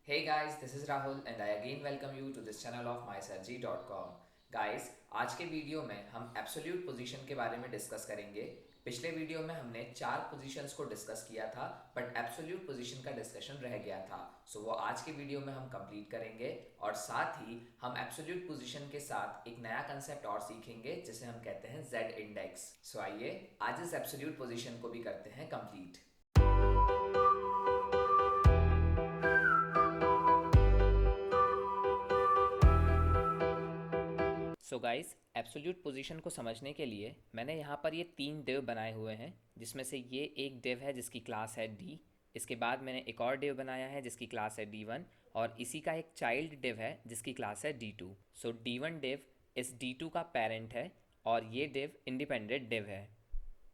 Hey guys, this is Rahul and I again welcome you to this channel of mysurgery.com. Guys, आज के video में हम absolute position के बारे में डिस्कस करेंगे। पिछले वीडियो में हमने 4 पोजीशंस को डिस्कस किया था, बट एब्सोल्यूट पोजीशन का डिस्कशन रह गया था। सो वो आज के वीडियो में हम कंप्लीट करेंगे और साथ ही हम एब्सोल्यूट पोजीशन के साथ एक नया कंसेप्ट और सीखेंगे जिसे हम कहते हैं Z इंडेक्स। सो आइए आज इस एब्सोल्यूट पोजीशन को भी करते हैं complete. So guys, absolute position को समझने के लिए मैंने यहाँ पर ये 3 डिव बनाए हुए हैं, जिसमें से ये एक डिव है जिसकी क्लास है डी। इसके बाद मैंने एक और डिव बनाया है जिसकी क्लास है D1 और इसी का एक चाइल्ड डिव है जिसकी क्लास है D2। सो D1 डिव इस D2 का पेरेंट है और ये डिव इंडिपेंडेंट डिव है।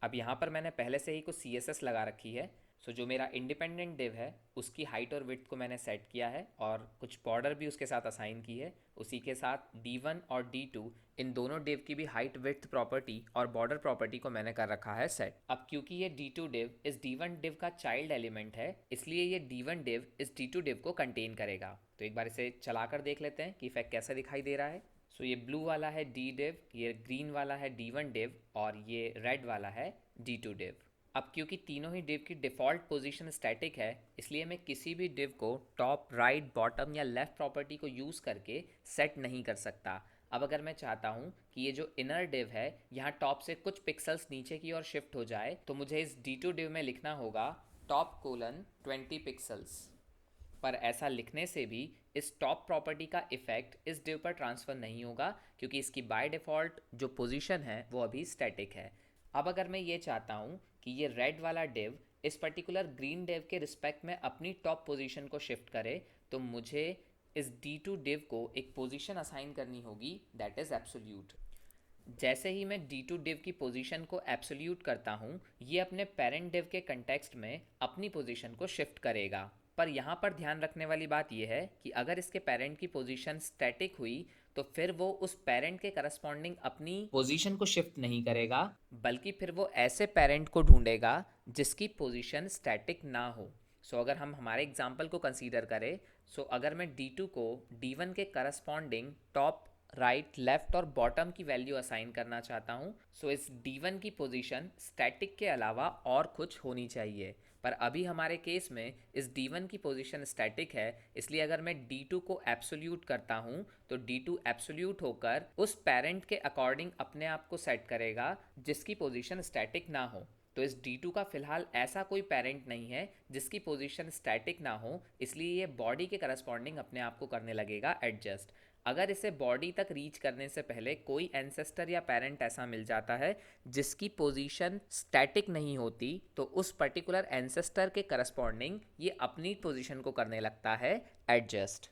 अब यहाँ पर मैंने पहले से ही कुछ CSS लगा रखी है। सो जो मेरा इंडिपेंडेंट डिव है उसकी हाइट और विड्थ को मैंने सेट किया है और कुछ बॉर्डर भी उसके साथ असाइन की है। उसी के साथ D1 और D2 इन दोनों डिव की भी हाइट विड्थ प्रॉपर्टी और बॉर्डर प्रॉपर्टी को मैंने कर रखा है सेट। अब क्योंकि ये D2 डिव इस D1 डिव का चाइल्ड एलिमेंट है, इसलिए ये D1 डिव इस D2 डिव को कंटेन करेगा। तो एक बार इसे चलाकर देख लेते हैं कि इफेक्ट कैसा दिखाई दे रहा है। सो ये ब्लू वाला है D डिव, ये ग्रीन वाला है D1 डिव और ये रेड वाला है D2 डिव। अब क्योंकि तीनों ही डिव की डिफ़ॉल्ट पोजीशन स्टैटिक है, इसलिए मैं किसी भी डिव को टॉप, राइट, बॉटम या लेफ़्ट प्रॉपर्टी को यूज़ करके सेट नहीं कर सकता। अब अगर मैं चाहता हूँ कि ये जो इनर डिव है यहाँ टॉप से कुछ पिक्सल्स नीचे की ओर शिफ्ट हो जाए, तो मुझे इस D2 डिव में लिखना होगा top:20 पिक्सल्स। पर ऐसा लिखने से भी इस टॉप प्रॉपर्टी का इफेक्ट इस डिव पर ट्रांसफ़र नहीं होगा, क्योंकि इसकी बाय डिफ़ॉल्ट जो पोजीशन है वो अभी स्टैटिक है। अब अगर मैं ये चाहता हूँ कि ये रेड वाला डिव इस पर्टिकुलर ग्रीन डिव के रिस्पेक्ट में अपनी टॉप पोजीशन को शिफ्ट करे, तो मुझे इस D2 डिव को एक पोजीशन असाइन करनी होगी, दैट इज़ एब्सोल्यूट। जैसे ही मैं D2 डिव की पोजीशन को एब्सोल्यूट करता हूँ, ये अपने पेरेंट डिव के कंटेक्स्ट में अपनी पोजीशन को शिफ्ट करेगा। पर यहाँ पर ध्यान रखने वाली बात यह है कि अगर इसके पेरेंट की पोजीशन स्टैटिक हुई तो फिर वो उस पेरेंट के करस्पॉन्डिंग अपनी पोजीशन को शिफ्ट नहीं करेगा, बल्कि फिर वो ऐसे पेरेंट को ढूंढेगा जिसकी पोजीशन स्टैटिक ना हो। सो अगर हम हमारे एग्जाम्पल को कंसीडर करें, सो अगर मैं D2 को D1 के करस्पॉन्डिंग टॉप, राइट, लेफ्ट और बॉटम की वैल्यू असाइन करना चाहता हूँ, सो इस D1 की पोजीशन स्टैटिक के अलावा और कुछ होनी चाहिए। पर अभी हमारे केस में इस D1 की पोजीशन स्टैटिक है, इसलिए अगर मैं D2 को एब्सोल्यूट करता हूँ तो D2 एब्सोल्यूट होकर उस पेरेंट के अकॉर्डिंग अपने आप को सेट करेगा जिसकी पोजीशन स्टैटिक ना हो। तो इस D2 का फिलहाल ऐसा कोई पेरेंट नहीं है जिसकी पोजीशन स्टैटिक ना हो, इसलिए ये बॉडी के करस्पॉन्डिंग अपने आप को करने लगेगा एडजस्ट। अगर इसे बॉडी तक रीच करने से पहले कोई एंसेस्टर या पेरेंट ऐसा मिल जाता है जिसकी पोजीशन स्टैटिक नहीं होती, तो उस पर्टिकुलर एंसेस्टर के करस्पॉन्डिंग ये अपनी पोजीशन को करने लगता है एडजस्ट।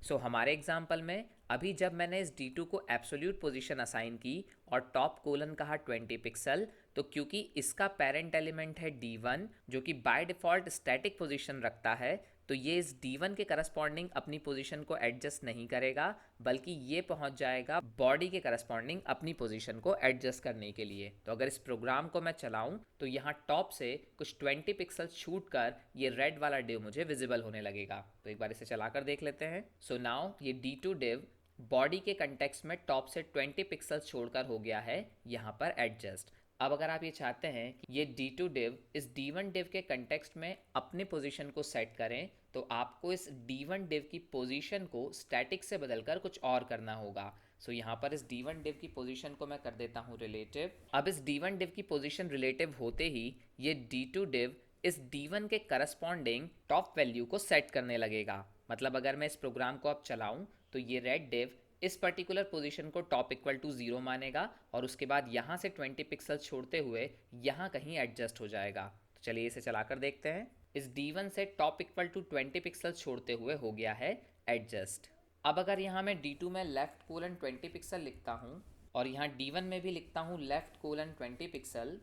सो हमारे एग्जाम्पल में अभी जब मैंने इस D2 को एब्सोल्यूट पोजीशन असाइन की और टॉप कोलन कहा 20 पिक्सल, तो क्योंकि इसका पेरेंट एलिमेंट है D1 जो कि बाय डिफ़ॉल्ट स्टैटिक पोजीशन रखता है, तो ये इस D1 के करस्पॉन्डिंग अपनी पोजीशन को एडजस्ट नहीं करेगा, बल्कि ये पहुंच जाएगा बॉडी के करस्पॉन्डिंग अपनी पोजीशन को एडजस्ट करने के लिए। तो अगर इस प्रोग्राम को मैं चलाऊं तो यहाँ टॉप से कुछ 20 पिक्सल छूट कर ये रेड वाला डिव मुझे विजिबल होने लगेगा। तो एक बार इसे चलाकर देख लेते हैं। सो नाउ ये D2 डिव बॉडी के कंटेक्स्ट में टॉप से 20 पिक्सल छोड़कर हो गया है यहाँ पर एडजस्ट। अब अगर आप ये चाहते हैं कि ये D2 डिव इस D1 डिव के कंटेक्स्ट में अपने पोजीशन को सेट करें, तो आपको इस D1 डिव की पोजीशन को स्टैटिक से बदलकर कुछ और करना होगा। सो यहाँ पर इस D1 डिव की पोजीशन को मैं कर देता हूँ रिलेटिव। अब इस D1 डिव की पोजीशन रिलेटिव होते ही ये D2 डिव इस D1 के करस्पॉन्डिंग टॉप वैल्यू को सेट करने लगेगा। मतलब अगर मैं इस प्रोग्राम को अब चलाऊं तो ये रेड डिव इस पर्टिकुलर पोजीशन को टॉप इक्वल टू 0 मानेगा और उसके बाद यहाँ से 20 पिक्सल छोड़ते हुए यहाँ कहीं एडजस्ट हो जाएगा। तो चलिए इसे चलाकर देखते हैं। इस D1 से टॉप इक्वल टू 20 पिक्सल छोड़ते हुए हो गया है एडजस्ट। अब अगर यहाँ मैं D2 में लेफ्ट कोलन 20 पिक्सल लिखता हूँ और यहाँ D1 में भी लिखता हूँ लेफ्ट कोलन 20 पिक्सल,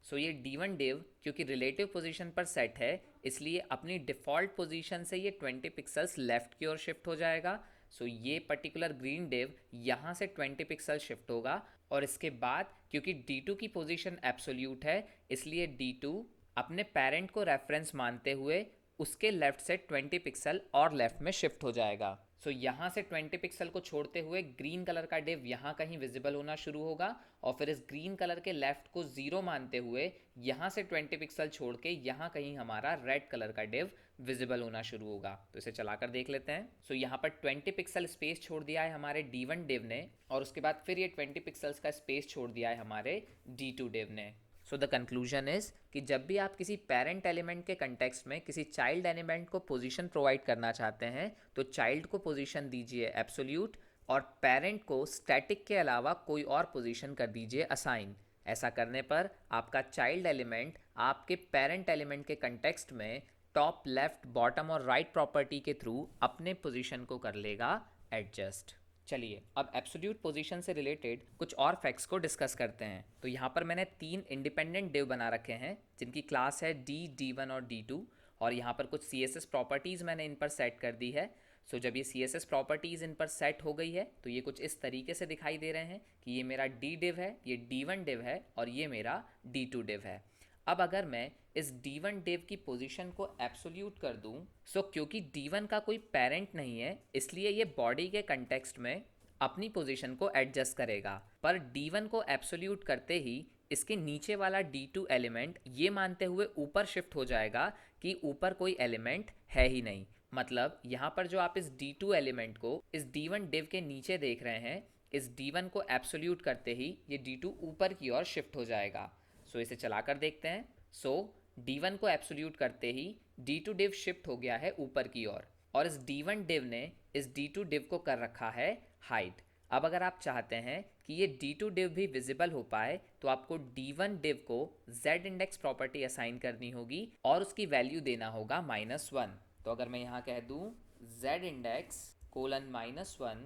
सो ये D1 डिव क्योंकि रिलेटिव पोजीशन पर सेट है, इसलिए अपनी डिफ़ॉल्ट पोजीशन से ये 20 पिक्सल्स लेफ्ट की ओर शिफ्ट हो जाएगा। सो ये पर्टिकुलर ग्रीन डिव यहाँ से 20 पिक्सल शिफ्ट होगा और इसके बाद क्योंकि D2 की पोजीशन एब्सोल्यूट है, इसलिए D2 अपने पेरेंट को रेफरेंस मानते हुए उसके लेफ्ट से 20 पिक्सल और लेफ्ट में शिफ्ट हो जाएगा। सो यहाँ से 20 पिक्सल को छोड़ते हुए ग्रीन कलर का डिव यहाँ कहीं विजिबल होना शुरू होगा, और फिर इस ग्रीन कलर के लेफ्ट को 0 मानते हुए यहाँ से 20 पिक्सल छोड़ के यहाँ कहीं हमारा रेड कलर का डिव विजिबल होना शुरू होगा। तो इसे चलाकर देख लेते हैं। सो यहाँ पर 20 पिक्सल स्पेस छोड़ दिया है हमारे D1 डिव ने, और उसके बाद फिर ये 20 पिक्सल्स का स्पेस छोड़ दिया है हमारे D2 डिव ने। सो द कंक्लूजन इज कि जब भी आप किसी पेरेंट एलिमेंट के कंटेक्स्ट में किसी चाइल्ड एलिमेंट को पोजीशन प्रोवाइड करना चाहते हैं तो चाइल्ड को पोजीशन दीजिए एब्सोल्यूट, और पेरेंट को स्टैटिक के अलावा कोई और पोजीशन कर दीजिए असाइन। ऐसा करने पर आपका चाइल्ड एलिमेंट आपके पेरेंट एलिमेंट के कंटेक्स्ट में टॉप, लेफ्ट, बॉटम और राइट प्रॉपर्टी के थ्रू अपने पोजीशन को कर लेगा एडजस्ट। चलिए अब एब्सोल्यूट पोजीशन से रिलेटेड कुछ और फैक्ट्स को डिस्कस करते हैं। तो यहाँ पर मैंने 3 इंडिपेंडेंट डिव बना रखे हैं जिनकी क्लास है D1 और D2, और यहाँ पर कुछ CSS प्रॉपर्टीज़ मैंने इन पर सेट कर दी है। सो जब ये CSS प्रॉपर्टीज़ इन पर सेट हो गई है तो ये कुछ इस तरीके से दिखाई दे रहे हैं कि ये मेरा D डिव है, ये D1 डिव है और ये मेरा D2 डिव है। अब अगर मैं इस D1 डिव की पोजीशन को एब्सोल्यूट कर दूं, सो क्योंकि D1 का कोई पेरेंट नहीं है इसलिए ये बॉडी के कंटेक्स्ट में अपनी पोजीशन को एडजस्ट करेगा, पर D1 को एब्सोल्यूट करते ही इसके नीचे वाला D2 एलिमेंट ये मानते हुए ऊपर शिफ्ट हो जाएगा कि ऊपर कोई एलिमेंट है ही नहीं। मतलब यहाँ पर जो आप इस D2 एलिमेंट को इस D1 डिव के नीचे देख रहे हैं, इस D1 को एब्सोल्यूट करते ही ये D2 ऊपर की ओर शिफ्ट हो जाएगा। सो इसे चलाकर देखते हैं। सो D1 को एब्सोल्यूट करते ही D2 डिव शिफ्ट हो गया है ऊपर की ओर, और इस D1 डिव ने इस D2 डिव को कर रखा है हाइड। अब अगर आप चाहते हैं कि ये D2 डिव भी विजिबल हो पाए तो आपको D1 डिव को Z इंडेक्स प्रॉपर्टी असाइन करनी होगी और उसकी वैल्यू देना होगा -1। तो अगर मैं यहाँ कह दूँ Z इंडेक्स कोलन -1,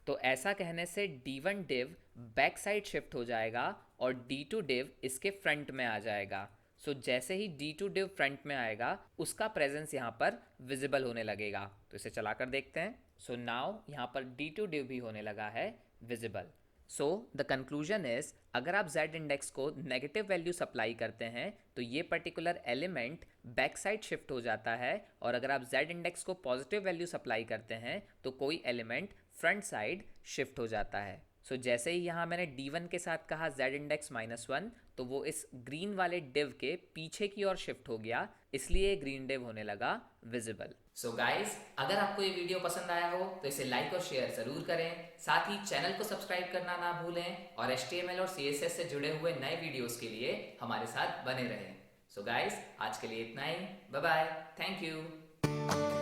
तो ऐसा कहने से D1 div back side shift हो जाएगा और D2 डिव इसके फ्रंट में आ जाएगा। सो जैसे ही D2 डिव फ्रंट में आएगा उसका प्रेजेंस यहाँ पर विजिबल होने लगेगा। तो इसे चलाकर देखते हैं। सो नाउ यहाँ पर D2 डिव भी होने लगा है visible. So the conclusion is अगर आप Z इंडेक्स को नेगेटिव वैल्यू सप्लाई करते हैं तो ये particular element back side shift हो जाता है, और अगर आप Z इंडेक्स को पॉजिटिव वैल्यू सप्लाई करते हैं तो कोई एलिमेंट फ्रंट साइड शिफ्ट हो जाता है। सो जैसे ही यहाँ मैंने D1 के साथ कहा Z इंडेक्स -1, तो वो इस ग्रीन वाले डिव के पीछे की ओर शिफ्ट हो गया, इसलिए ग्रीन डिव होने लगा विजिबल। सो गाइज, अगर आपको ये वीडियो पसंद आया हो तो इसे लाइक और शेयर जरूर करें। साथ ही चैनल को सब्सक्राइब करना ना भूलें और HTML और CSS से जुड़े हुए नए वीडियोस के लिए हमारे साथ बने रहें। सो गाइज, आज के लिए इतना ही। Bye bye, thank you.